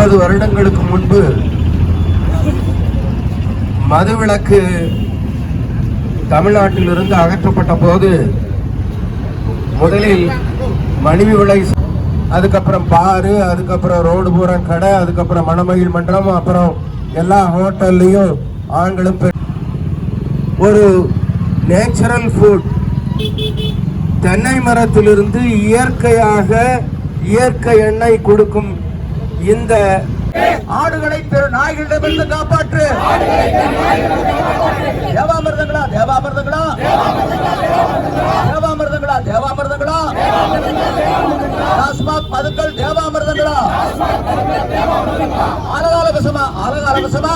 50 வருடங்களுக்கு முன்பு மதுவிலக்கு தமிழ்நாட்டிலிருந்து அகற்றப்பட்ட போது முதலில் மலிவு விலை, அதுக்கப்புறம் பாரு, அதுக்கப்புறம் ரோடு பூரா கடை, அதுக்கப்புறம் மணமயில் மன்றம், அப்புறம் எல்லா ஹோட்டல்லையும் ஆண்களும் ஒரு நேச்சுரல் ஃபுட், தென்னை மரத்திலிருந்து இயற்கையாக இயற்கை எண்ணெய் கொடுக்கும் இந்த ஆடுகளை நாய்களிடமிருந்து காப்பாற்று. தேவாமிர்தங்களா தேவாமிர்தங்களா தேவாமிர்தங்களா தேவாமிர்தங்களா டாஸ்மாக் மதுக்கள் தேவாமிர்தங்களா ஆலகால விஷமா ஆலகால விஷமா